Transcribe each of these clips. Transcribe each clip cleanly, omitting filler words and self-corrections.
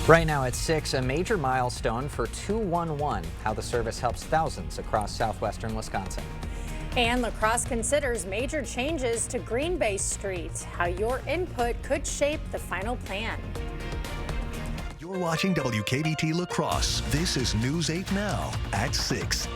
Right now at 6, a major milestone for 211, how the service helps thousands across southwestern Wisconsin. And La Crosse considers major changes to Green Bay Street, how your input could shape the final plan. You're watching WKBT La Crosse. This is News 8 Now at 6.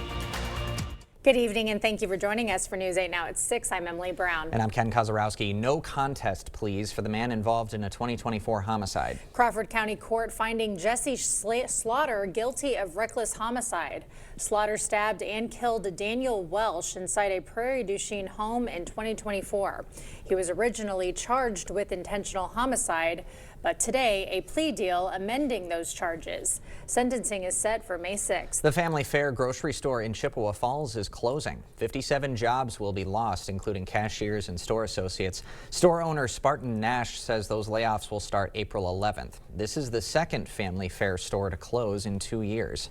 Good evening and thank you for joining us for News 8 Now at 6. I'm Emily Brown. And I'm Ken Kozarowski. No contest, please, for the man involved in a 2024 homicide. Crawford County Court finding Jesse Slaughter guilty of reckless homicide. Slaughter stabbed and killed Daniel Welsh inside a Prairie du Chien home in 2024. He was originally charged with intentional homicide, but today a plea deal amending those charges. Sentencing is set for May 6th. The Family Fare grocery store in Chippewa Falls is closing. 57 jobs will be lost, including cashiers and store associates. Store owner Spartan Nash says those layoffs will start April 11th. This is the second Family Fare store to close in 2 years.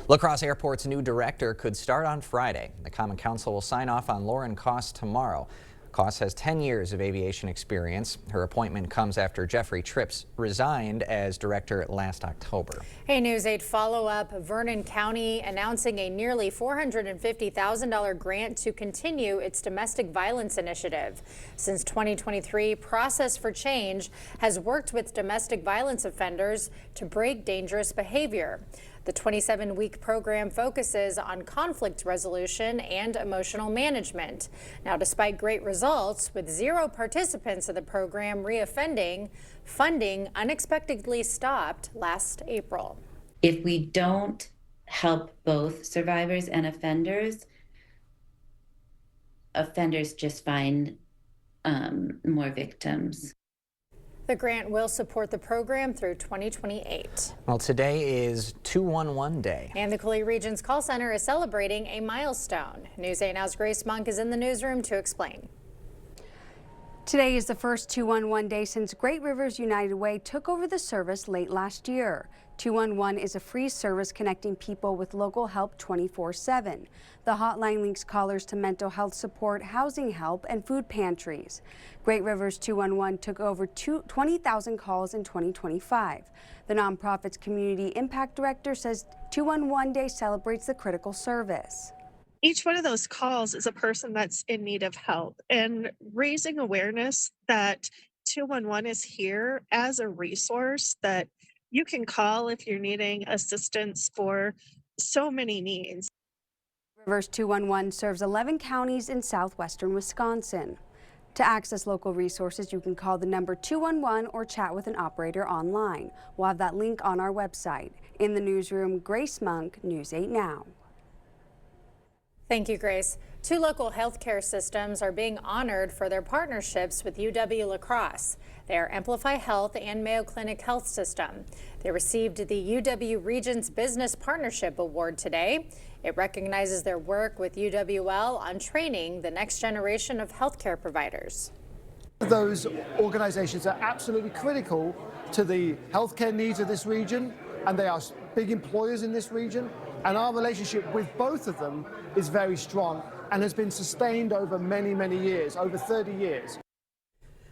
La Crosse Airport's new director could start on Friday. The Common Council will sign off on Lauren Koss tomorrow. Koss has 10 years of aviation experience. Her appointment comes after Jeffrey Trips resigned as director last October. Hey, News 8 follow-up. Vernon County announcing a nearly $450,000 grant to continue its domestic violence initiative. Since 2023, Process for Change has worked with domestic violence offenders to break dangerous behavior. The 27-week program focuses on conflict resolution and emotional management. Now, despite great results, with 0 participants in the program reoffending, funding unexpectedly stopped last April. If we don't help both survivors and offenders just find more victims. The grant will support the program through 2028. Well, today is 211 Day. And the Coulee Region's call center is celebrating a milestone. News 8 Now's Grace Monk is in the newsroom to explain. Today is the first 211 day since Great Rivers United Way took over the service late last year. 211 is a free service connecting people with local help 24/7. The hotline links callers to mental health support, housing help, and food pantries. Great Rivers 211 took over 20,000 calls in 2025. The nonprofit's community impact director says 211 Day celebrates the critical service. Each one of those calls is a person that's in need of help, and raising awareness that 211 is here as a resource that you can call if you're needing assistance for so many needs. Rivers 211 serves 11 counties in southwestern Wisconsin. To access local resources, you can call the number 211 or chat with an operator online. We'll have that link on our website. In the newsroom, Grace Monk, News 8 Now. Thank you, Grace. 2 local healthcare systems are being honored for their partnerships with UW La Crosse. They are Amplify Health and Mayo Clinic Health System. They received the UW Regents Business Partnership Award today. It recognizes their work with UWL on training the next generation of healthcare providers. Those organizations are absolutely critical to the healthcare needs of this region, and they are big employers in this region. And our relationship with both of them is very strong and has been sustained over many, many years, over 30 years.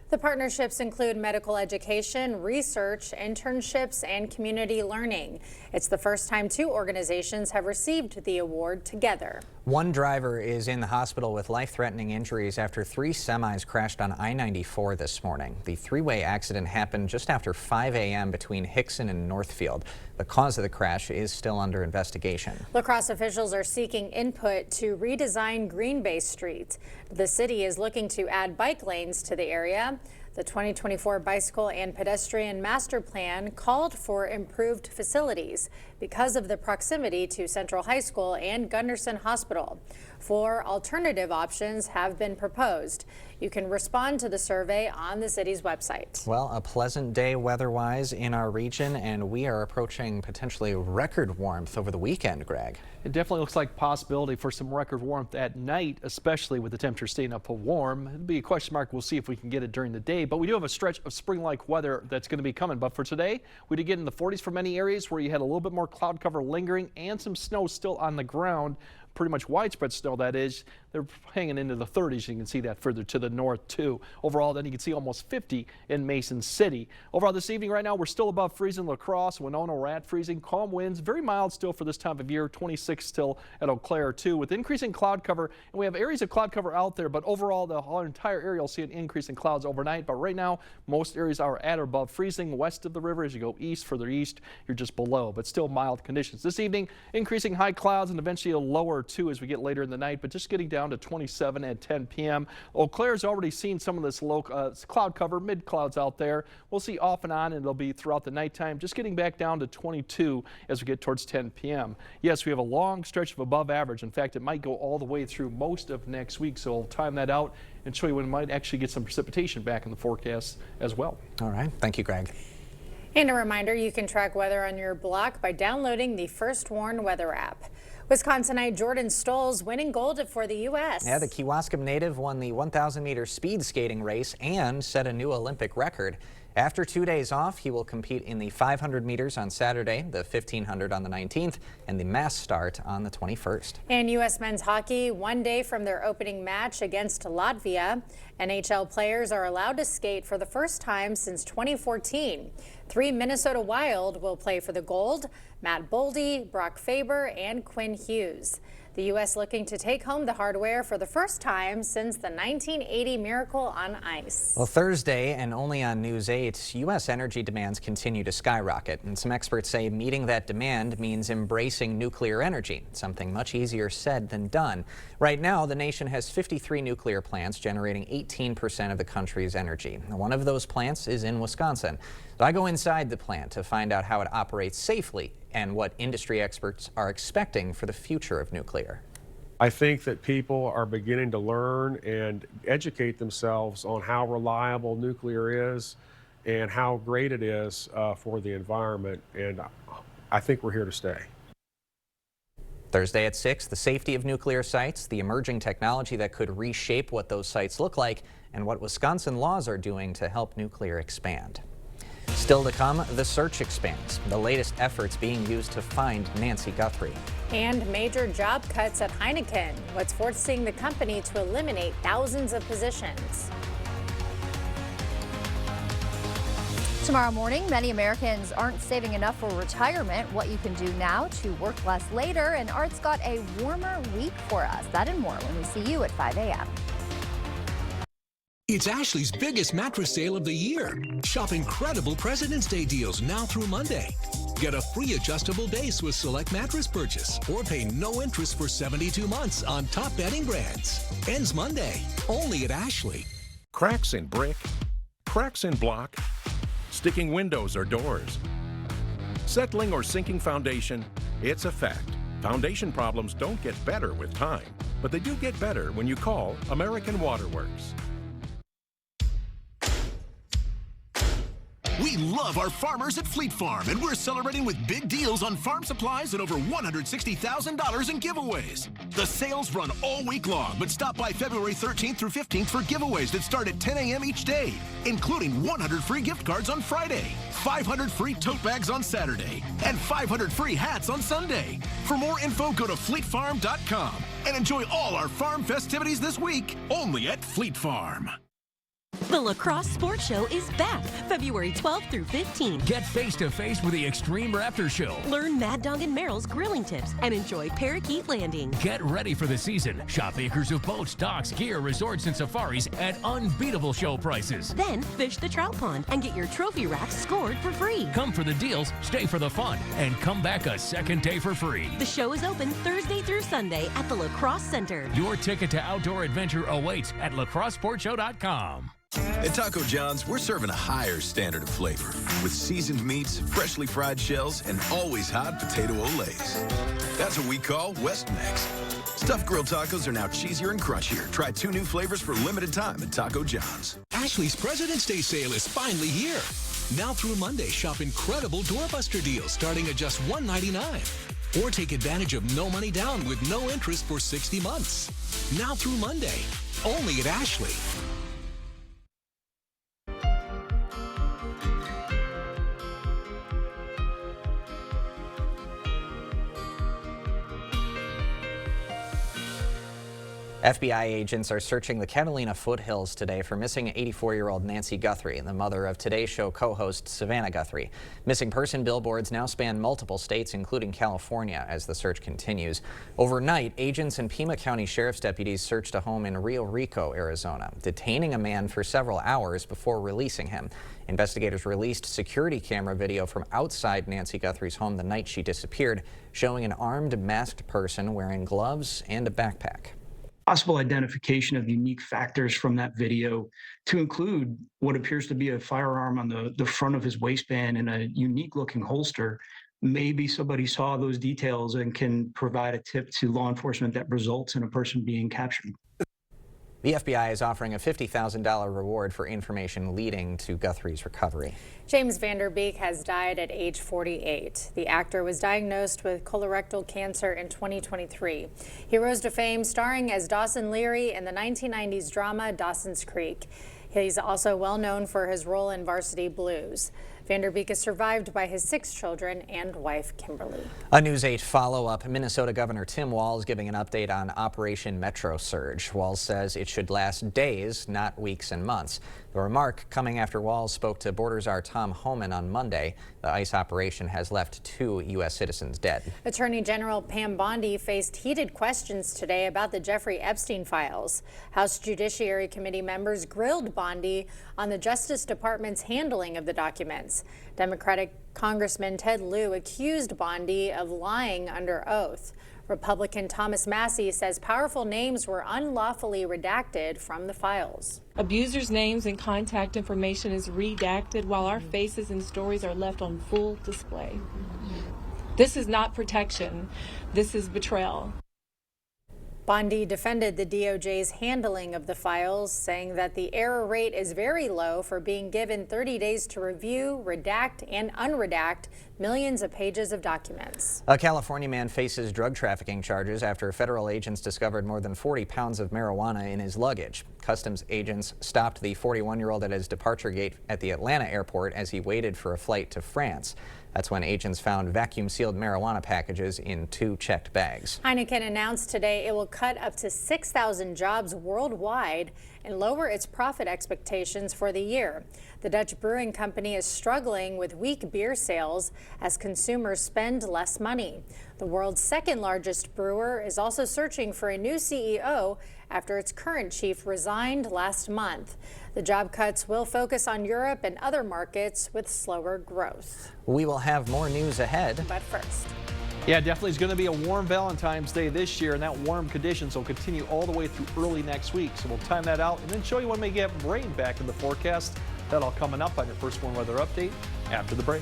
The partnerships include medical education, research, internships, and community learning. It's the first time 2 organizations have received the award together. One driver is in the hospital with life-threatening injuries after 3 semis crashed on I-94 this morning. The 3-way accident happened just after 5 a.m. between Hickson and Northfield. The cause of the crash is still under investigation. La Crosse officials are seeking input to redesign Green Bay Street. The city is looking to add bike lanes to the area. The 2024 Bicycle and Pedestrian Master Plan called for improved facilities because of the proximity to Central High School and Gunderson Hospital. 4 alternative options have been proposed. You can respond to the survey on the city's website. Well, a pleasant day weather-wise in our region, and we are approaching potentially record warmth over the weekend, Greg. It definitely looks like possibility for some record warmth at night, especially with the temperature staying up warm. It'll be a question mark. We'll see if we can get it during the day, but we do have a stretch of spring-like weather that's going to be coming. But for today, we did get in the 40s for many areas where you had a little bit more cloud cover lingering and some snow still on the ground. Pretty much widespread snow, that is. They're hanging into the 30s. You can see that further to the north too. Overall, then you can see almost 50 in Mason City. Overall this evening right now, we're still above freezing. La Crosse, Winona, we're at freezing. Calm winds, very mild still for this time of year. 26 still at Eau Claire too, with increasing cloud cover. And we have areas of cloud cover out there, but overall the whole entire area will see an increase in clouds overnight. But right now, most areas are at or above freezing. West of the river, as you go east, further east, you're just below, but still mild conditions. This evening, increasing high clouds and eventually a lower too as we get later in the night, but just getting down to 27 at 10 p.m. Eau Claire's already seen some of this low cloud cover, mid clouds out there. We'll see off and on, and it'll be throughout the nighttime, just getting back down to 22 as we get towards 10 p.m. Yes, we have a long stretch of above average. In fact, it might go all the way through most of next week, so we'll time that out and show you when we might actually get some precipitation back in the forecast as well. All right. Thank you, Greg. And a reminder, you can track weather on your block by downloading the First Warn weather app. Wisconsinite Jordan Stolz winning gold for the U.S. Yeah, the Kewaskum native won the 1,000-meter speed skating race and set a new Olympic record. After 2 days off, he will compete in the 500 meters on Saturday, the 1,500 on the 19th, and the mass start on the 21st. And U.S. men's hockey, 1 day from their opening match against Latvia, NHL players are allowed to skate for the first time since 2014. 3 Minnesota Wild will play for the gold: Matt Boldy, Brock Faber, and Quinn Hughes. The U.S. looking to take home the hardware for the first time since the 1980 Miracle on Ice. Well, Thursday and only on News 8, U.S. energy demands continue to skyrocket, and some experts say meeting that demand means embracing nuclear energy, something much easier said than done. Right now, the nation has 53 nuclear plants generating 18% of the country's energy. One of those plants is in Wisconsin. So I go inside the plant to find out how it operates safely and what industry experts are expecting for the future of nuclear. I think that people are beginning to learn and educate themselves on how reliable nuclear is and how great it is for the environment, and I think we're here to stay. Thursday at 6, the safety of nuclear sites, the emerging technology that could reshape what those sites look like, and what Wisconsin laws are doing to help nuclear expand. Still to come, the search expands, the latest efforts being used to find Nancy Guthrie. And major job cuts at Heineken, what's forcing the company to eliminate thousands of positions. Tomorrow morning, many Americans aren't saving enough for retirement. What you can do now to work less later. And Art's got a warmer week for us. That and more when we see you at 5 a.m. It's Ashley's biggest mattress sale of the year. Shop incredible President's Day deals now through Monday. Get a free adjustable base with select mattress purchase or pay no interest for 72 months on top bedding brands. Ends Monday, only at Ashley. Cracks in brick, cracks in block, sticking windows or doors, settling or sinking foundation, it's a fact. Foundation problems don't get better with time, but they do get better when you call American Waterworks. We love our farmers at Fleet Farm, and we're celebrating with big deals on farm supplies and over $160,000 in giveaways. The sales run all week long, but stop by February 13th through 15th for giveaways that start at 10 a.m. each day, including 100 free gift cards on Friday, 500 free tote bags on Saturday, and 500 free hats on Sunday. For more info, go to fleetfarm.com and enjoy all our farm festivities this week, only at Fleet Farm. The La Crosse Sports Show is back February 12th through 15th. Get face-to-face with the Extreme Raptor Show. Learn Mad Dog and Merrill's grilling tips and enjoy Parakeet Landing. Get ready for the season. Shop acres of boats, docks, gear, resorts, and safaris at unbeatable show prices. Then fish the trout pond and get your trophy racks scored for free. Come for the deals, stay for the fun, and come back a second day for free. The show is open Thursday through Sunday at the La Crosse Center. Your ticket to outdoor adventure awaits at lacrossesportshow.com. At Taco John's, we're serving a higher standard of flavor with seasoned meats, freshly fried shells, and always hot potato olays. That's what we call West Mex. Stuffed grilled tacos are now cheesier and crunchier. Try 2 new flavors for a limited time at Taco John's. Ashley's President's Day sale is finally here. Now through Monday, shop incredible doorbuster deals starting at just $199. Or take advantage of no money down with no interest for 60 months. Now through Monday, only at Ashley. FBI agents are searching the Catalina foothills today for missing 84-year-old Nancy Guthrie, the mother of Today Show co-host Savannah Guthrie. Missing person billboards now span multiple states, including California, as the search continues. Overnight, agents and Pima County Sheriff's deputies searched a home in Rio Rico, Arizona, detaining a man for several hours before releasing him. Investigators released security camera video from outside Nancy Guthrie's home the night she disappeared, showing an armed, masked person wearing gloves and a backpack. Possible identification of unique factors from that video to include what appears to be a firearm on the front of his waistband in a unique looking holster. Maybe somebody saw those details and can provide a tip to law enforcement that results in a person being captured. The FBI is offering a $50,000 reward for information leading to Guthrie's recovery. James Van Der Beek has died at age 48. The actor was diagnosed with colorectal cancer in 2023. He rose to fame starring as Dawson Leary in the 1990s drama Dawson's Creek. He's also well known for his role in Varsity Blues. Van Der Beek is survived by his 6 children and wife, Kimberly. A News 8 follow-up. Minnesota Governor Tim Walz giving an update on Operation Metro Surge. Walz says it should last days, not weeks and months. The remark coming after Walz spoke to Border Czar Tom Homan on Monday. The ICE operation has left 2 U.S. citizens dead. Attorney General Pam Bondi faced heated questions today about the Jeffrey Epstein files. House Judiciary Committee members grilled Bondi on the Justice Department's handling of the documents. Democratic Congressman Ted Lieu accused Bondi of lying under oath. Republican Thomas Massie says powerful names were unlawfully redacted from the files. Abusers' names and contact information is redacted while our faces and stories are left on full display. This is not protection. This is betrayal. Bondi defended the DOJ's handling of the files, saying that the error rate is very low for being given 30 days to review, redact, and unredact millions of pages of documents. A California man faces drug trafficking charges after federal agents discovered more than 40 pounds of marijuana in his luggage. Customs agents stopped the 41-year-old at his departure gate at the Atlanta airport as he waited for a flight to France. That's when agents found vacuum-sealed marijuana packages in 2 checked bags. Heineken announced today it will cut up to 6,000 jobs worldwide and lower its profit expectations for the year. The Dutch brewing company is struggling with weak beer sales as consumers spend less money. The world's 2nd largest brewer is also searching for a new CEO after its current chief resigned last month. The job cuts will focus on Europe and other markets with slower growth. We will have more news ahead. But first. Yeah, definitely is going to be a warm Valentine's Day this year, and that warm conditions will continue all the way through early next week. So we'll time that out and then show you when we get rain back in the forecast. That all coming up on your First Warn Weather Update after the break.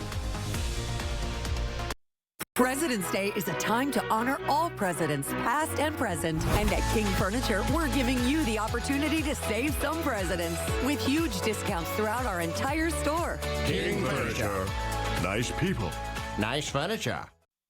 President's Day is a time to honor all presidents, past and present. And at King Furniture, we're giving you the opportunity to save some presidents with huge discounts throughout our entire store. King Furniture. Nice people. Nice furniture.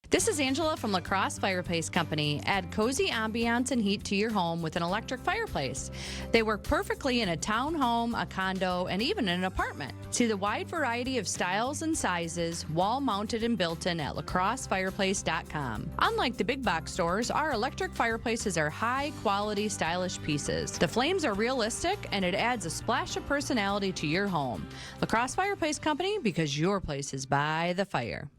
This is Angela from La Crosse Fireplace Company. Add cozy ambiance and heat to your home with an electric fireplace. They work perfectly in a townhome, a condo, and even an apartment. See the wide variety of styles and sizes, wall-mounted and built-in at lacrossefireplace.com. Unlike the big box stores, our electric fireplaces are high-quality, stylish pieces. The flames are realistic, and it adds a splash of personality to your home. La Crosse Fireplace Company, because your place is by the fire.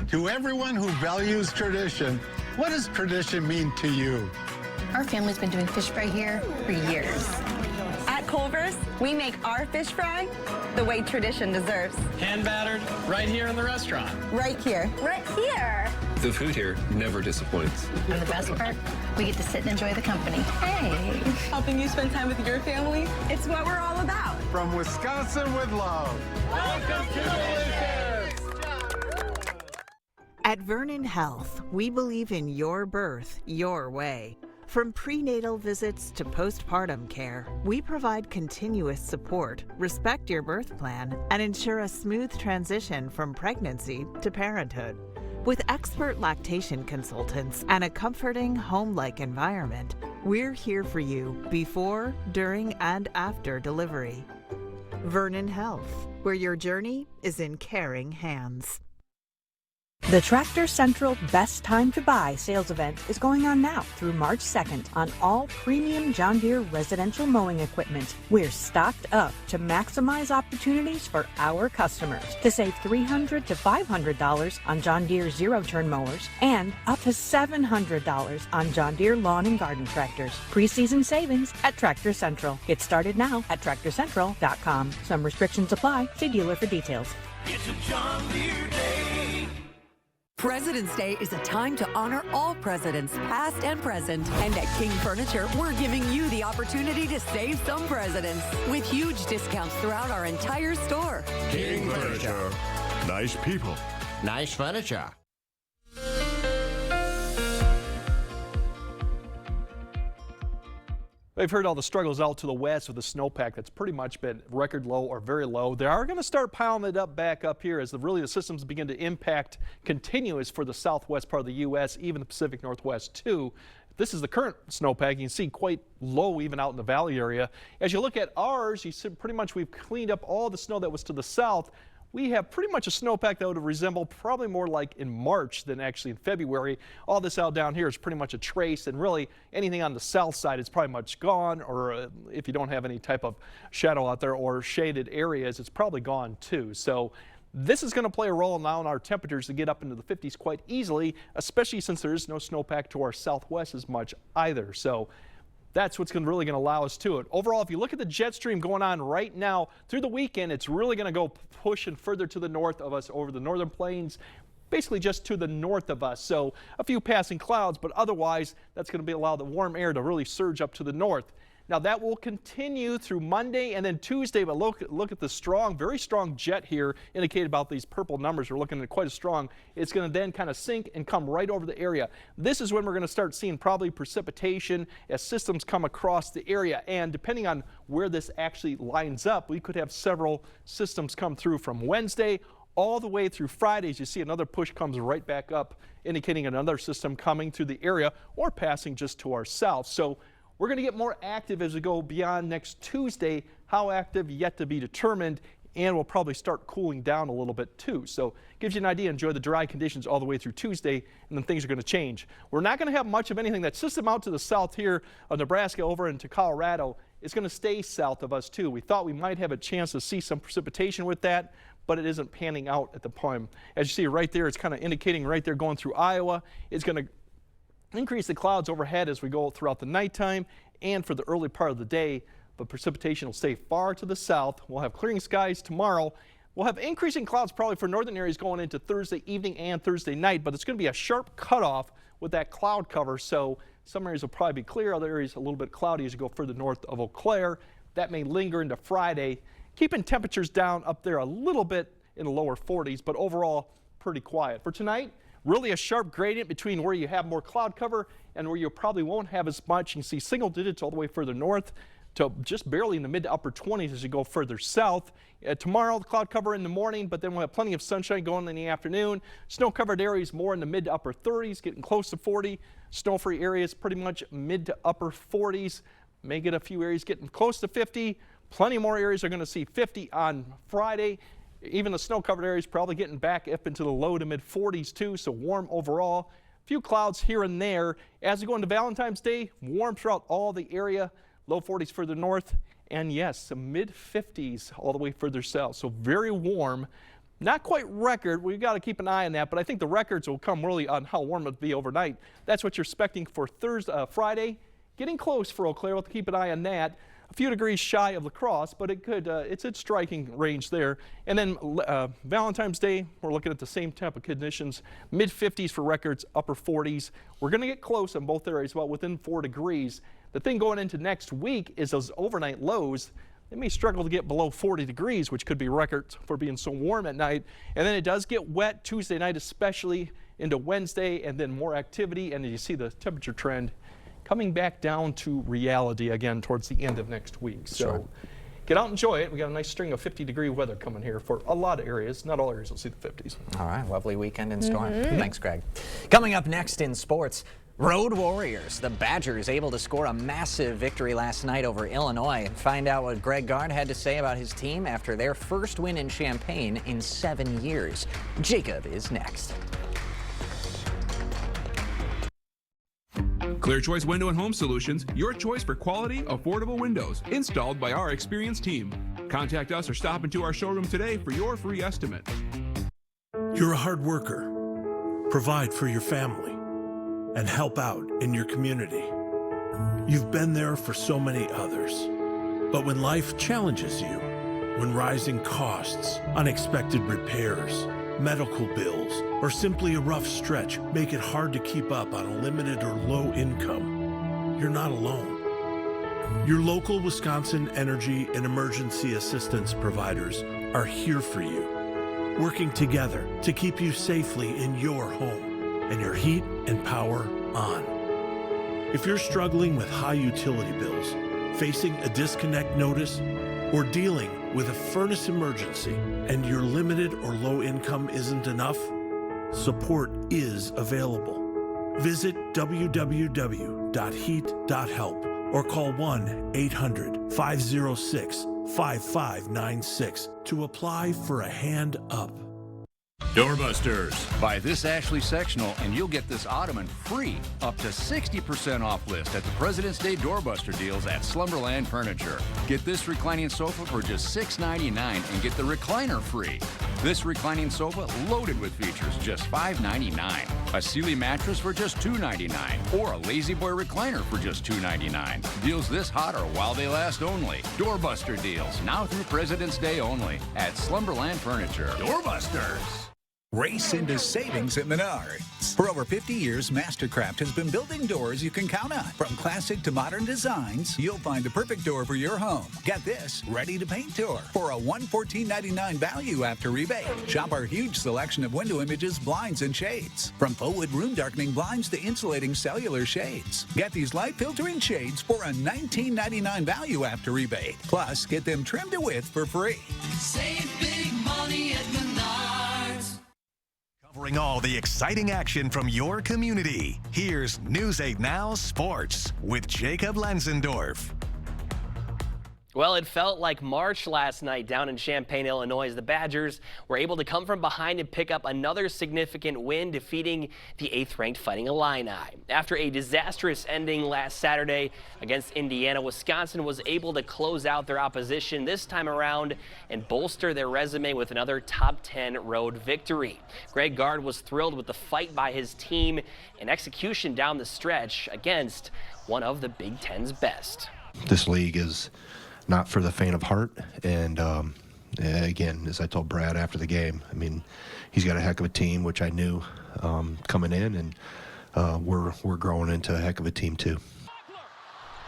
To everyone who values tradition, what does tradition mean to you? Our family's been doing fish fry here for years. At Culver's, we make our fish fry the way tradition deserves. Hand battered, right here in the restaurant. Right here. Right here. The food here never disappoints. And the best part, we get to sit and enjoy the company. Hey. Helping you spend time with your family, it's what we're all about. From Wisconsin with love. Welcome to Delicious. At Vernon Health, we believe in your birth, your way. From prenatal visits to postpartum care, we provide continuous support, respect your birth plan, and ensure a smooth transition from pregnancy to parenthood. With expert lactation consultants and a comforting home-like environment, we're here for you before, during, and after delivery. Vernon Health, where your journey is in caring hands. The Tractor Central Best Time to Buy sales event is going on now through March 2nd on all premium John Deere residential mowing equipment. We're stocked up to maximize opportunities for our customers to save $300 to $500 on John Deere zero-turn mowers and up to $700 on John Deere lawn and garden tractors. Preseason savings at Tractor Central. Get started now at TractorCentral.com. Some restrictions apply. See dealer for details. It's a John Deere day. President's Day is a time to honor all presidents, past and present. And at King Furniture, we're giving you the opportunity to save some presidents with huge discounts throughout our entire store. King Furniture. Nice people. Nice furniture. We've heard all the struggles out to the west with the snowpack that's pretty much been record low or very low. They are going to start piling it up back up here as the systems begin to impact continuous for the southwest part of the U.S., even the Pacific Northwest too. This is the current snowpack. You can see quite low even out in the valley area. As you look at ours, you see pretty much we've cleaned up all the snow that was to the south. We have pretty much a snowpack that would resemble probably more like in March than actually in February. All this out down here is pretty much a trace, and really anything on the south side is probably much gone, or if you don't have any type of shadow out there or shaded areas, it's probably gone too. So this is going to play a role now in our temperatures to get up into the 50s quite easily, especially since there is no snowpack to our southwest as much either. So that's what's really going to allow us to it. Overall, if you look at the jet stream going on right now through the weekend, it's really going to go pushing further to the north of us over the northern plains, basically just to the north of us. So a few passing clouds, but otherwise that's going to allow the warm air to really surge up to the north. Now that will continue through Monday and then Tuesday, but look at the very strong jet here indicated about these purple numbers. We're looking at quite a strong. It's going to then kind of sink and come right over the area. This is when we're going to start seeing probably precipitation as systems come across the area. And depending on where this actually lines up, we could have several systems come through from Wednesday all the way through Friday. As you see, another push comes right back up, indicating another system coming through the area or passing just to our south. So we're going to get more active as we go beyond next Tuesday. How active, yet to be determined, and we'll probably start cooling down a little bit too. So gives you an idea. Enjoy the dry conditions all the way through Tuesday, and then things are going to change. We're not going to have much of anything. That system out to the south here of Nebraska over into Colorado is going to stay south of us too. We thought we might have a chance to see some precipitation with that, but it isn't panning out at the point. As you see right there, it's kind of indicating right there going through Iowa. It's going to increase the clouds overhead as we go throughout the nighttime and for the early part of the day, but precipitation will stay far to the south. We'll have clearing skies tomorrow. We'll have increasing clouds probably for northern areas going into Thursday evening and Thursday night, but it's going to be a sharp cutoff with that cloud cover. So some areas will probably be clear, other areas a little bit cloudy as you go further north of Eau Claire. That may linger into Friday, keeping temperatures down up there a little bit in the lower 40s, but overall pretty quiet. For tonight, really a sharp gradient between where you have more cloud cover and where you probably won't have as much. You can see single digits all the way further north to just barely in the mid to upper 20s as you go further south. Tomorrow, the cloud cover in the morning, but then we'll have plenty of sunshine going in the afternoon. Snow-covered areas more in the mid to upper 30s, getting close to 40. Snow-free areas pretty much mid to upper 40s. May get a few areas getting close to 50. Plenty more areas are going to see 50 on Friday. Even the snow-covered areas probably getting back up into the low to mid 40s too, so warm overall. A few clouds here and there. As we go into Valentine's Day, warm throughout all the area, low 40s further north, and yes, some mid 50s all the way further south. So very warm. Not quite record. We've got to keep an eye on that, but I think the records will come really on how warm it'll be overnight. That's what you're expecting for Friday. Getting close for Eau Claire. We'll have to keep an eye on that. A few degrees shy of La Crosse, but it could, it's in striking range there. And then Valentine's Day, we're looking at the same type of conditions, mid 50s for records, upper 40s. We're going to get close in both areas, well within 4 degrees. The thing going into next week is those overnight lows. They may struggle to get below 40 degrees, which could be records for being so warm at night. And then it does get wet Tuesday night, especially into Wednesday, and then more activity. And you see the temperature trend coming back down to reality again towards the end of next week. So get out and enjoy it. We got a nice string of 50-degree weather coming here for a lot of areas. Not all areas will see the 50s. All right, lovely weekend in store. Thanks, Greg. Coming up next in sports, Road Warriors. The Badgers able to score a massive victory last night over Illinois. Find out what Greg Gard had to say about his team after their first win in Champaign in 7 years. Jacob is next. Clear Choice Window and Home Solutions, your choice for quality, affordable windows, installed by our experienced team. Contact us or stop into our showroom today for your free estimate. You're a hard worker. Provide for your family and help out in your community. You've been there for so many others. But when life challenges you, when rising costs, unexpected repairs, medical bills, or simply a rough stretch make it hard to keep up on a limited or low income, you're not alone. Your local Wisconsin energy and emergency assistance providers are here for you, working together to keep you safely in your home and your heat and power on. If you're struggling with high utility bills, facing a disconnect notice, or dealing with a furnace emergency and your limited or low income isn't enough, support is available. Visit www.heat.help or call 1-800-506-5596 to apply for a hand up. Doorbusters. Buy this Ashley sectional and you'll get this ottoman free. Up to 60% off list at the President's Day Doorbuster deals at Slumberland Furniture. Get this reclining sofa for just $6.99 and get the recliner free. This reclining sofa loaded with features, just $5.99. A Sealy mattress for just $2.99. Or a Lazy Boy recliner for just $2.99. Deals this hot are while they last only. Doorbuster deals now through President's Day only at Slumberland Furniture. Doorbusters. Race into savings at Menards. For over 50 years, Mastercraft has been building doors you can count on. From classic to modern designs, you'll find the perfect door for your home. Get this ready-to-paint door for a $114.99 value after rebate. Shop our huge selection of window images, blinds, and shades. From faux wood room darkening blinds to insulating cellular shades. Get these light filtering shades for a $19.99 value after rebate. Plus, get them trimmed to width for free. Save big money at Menards. Covering all the exciting action from your community. Here's News 8 Now Sports with Jacob Lenzendorf. Well, it felt like March last night down in Champaign, Illinois, as the Badgers were able to come from behind and pick up another significant win, defeating the 8th-ranked Fighting Illini. After a disastrous ending last Saturday against Indiana, Wisconsin was able to close out their opposition this time around and bolster their resume with another top 10 road victory. Greg Gard was thrilled with the fight by his team and execution down the stretch against one of the Big Ten's best. This league is not for the faint of heart, and again, as I told Brad after the game, I mean, he's got a heck of a team, which I knew coming in, and we're growing into a heck of a team too.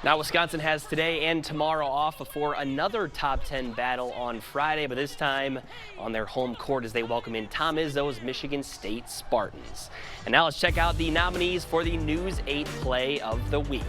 Now Wisconsin has today and tomorrow off before another top 10 battle on Friday, but this time on their home court as they welcome in Tom Izzo's Michigan State Spartans. And now let's check out the nominees for the News 8 Play of the Week.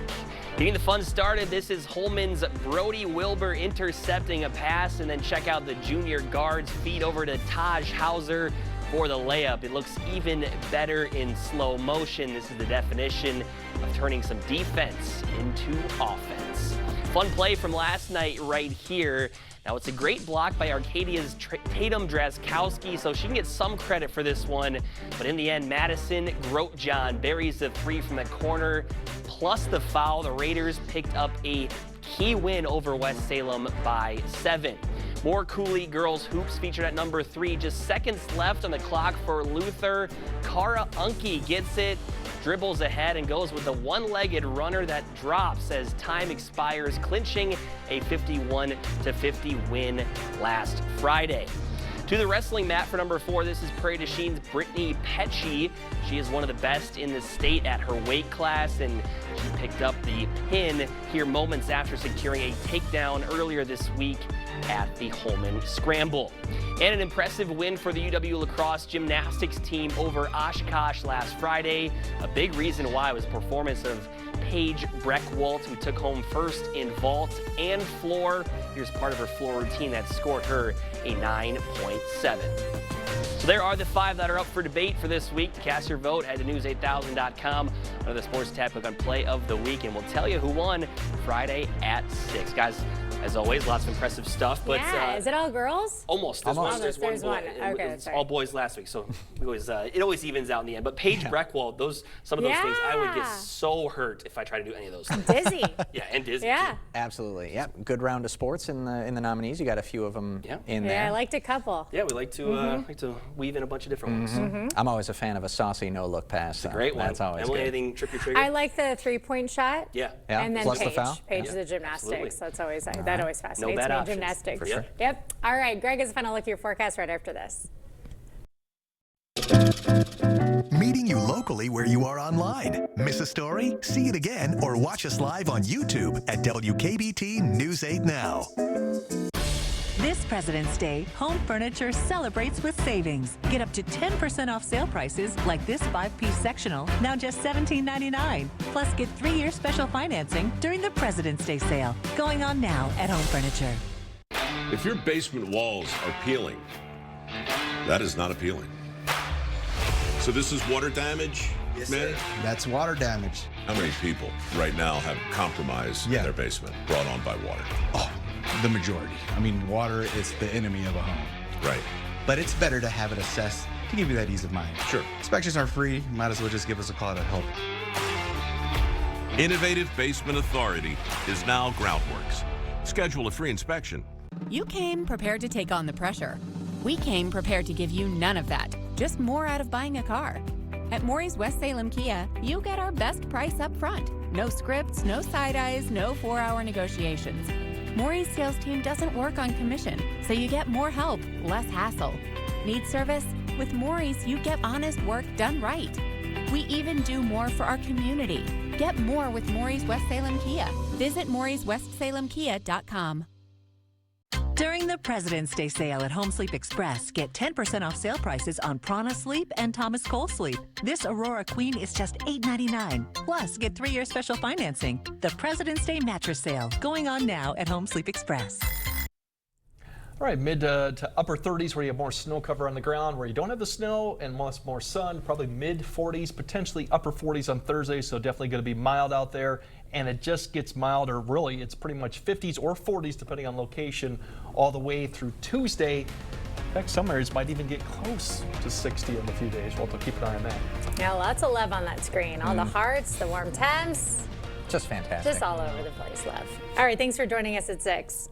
Getting the fun started, this is Holman's Brody Wilbur intercepting a pass, and then check out the junior guard's feed over to Taj Hauser for the layup. It looks even better in slow motion. This is the definition of turning some defense into offense. Fun play from last night right here. Now it's a great block by Arcadia's Tatum Drazkowski, so she can get some credit for this one. But in the end, Madison Grotjohn buries the three from the corner, plus the foul. The Raiders picked up a key win over West Salem by 7. More Cooley girls hoops featured at number 3. Just seconds left on the clock for Luther. Kara Unke gets it, dribbles ahead, and goes with the one-legged runner that drops as time expires, clinching a 51-50 win last Friday. To the wrestling mat for number 4, this is Prairie du Chine's Brittany Pecci. She is one of the best in the state at her weight class, and she picked up the pin here moments after securing a takedown earlier this week at the Holman Scramble. And an impressive win for the UW lacrosse gymnastics team over Oshkosh last Friday. A big reason why was the performance of Paige Breckwalt, who took home first in vault and floor. Here's part of her floor routine that scored her a 9.7. So there are the 5 that are up for debate for this week. To cast your vote, head to news8000.com under the sports tab, click on Play of the Week, and we'll tell you who won Friday at 6. Guys, as always, lots of impressive stuff. But yeah, is it all girls? Almost. There's one boy. Okay, It was all boys last week, so it always evens out in the end. But Paige Breckwald, some of those things, I would get so hurt if I tried to do any of those things. Dizzy. Yeah, and dizzy. Yeah. Too. Absolutely. Yep. Good round of sports in the nominees. You got a few of them in there. Yeah, I liked a couple. Yeah, we like to weave in a bunch of different ones. I'm always a fan of a saucy no-look pass. It's a great one. That's always Emily, good. anything trip your trigger? I like the three-point shot. Yeah. And then Plus Paige. the foul. Paige the gymnastics. Absolutely. That's always that always fascinates bad me. options, Gymnastics. for sure. Yep. All right, Greg has a final look at your forecast right after this. Meeting you locally where you are online. Miss a story? See it again or watch us live on YouTube at WKBT News 8 Now. This President's Day, Home Furniture celebrates with savings. Get up to 10% off sale prices like this 5-piece sectional, now just $17.99. Plus, get 3-year special financing during the President's Day sale, going on now at Home Furniture. If your basement walls are peeling, that is not appealing. So this is water damage, man? That's water damage. How many people right now have compromise in their basement brought on by water? Oh, the majority. I mean, water is the enemy of a home. Right. But it's better to have it assessed to give you that ease of mind. Sure. Inspections are free. Might as well just give us a call to help. Innovative Basement Authority is now Groundworks. Schedule a free inspection. You came prepared to take on the pressure. We came prepared to give you none of that, just more out of buying a car. At Maury's West Salem Kia, you get our best price up front. No scripts, no side eyes, no 4-hour negotiations. Maury's sales team doesn't work on commission, so you get more help, less hassle. Need service? With Maury's, you get honest work done right. We even do more for our community. Get more with Maury's West Salem Kia. Visit Maury'sWestSalemKia.com. During the President's Day sale at Home Sleep Express, get 10% off sale prices on Prana Sleep and Thomas Cole Sleep. This Aurora Queen is just $8.99. Plus, get 3-year special financing. The President's Day mattress sale, going on now at Home Sleep Express. All right, mid to upper 30s where you have more snow cover on the ground, where you don't have the snow and more sun, probably mid 40s, potentially upper 40s on Thursday, so definitely going to be mild out there. And it just gets milder, really. It's pretty much 50s or 40s, depending on location, all the way through Tuesday. In fact, some areas might even get close to 60 in a few days. We'll have to keep an eye on that. Yeah, lots of love on that screen. All the hearts, the warm temps. Just fantastic. Just all over the place, love. All right, thanks for joining us at 6.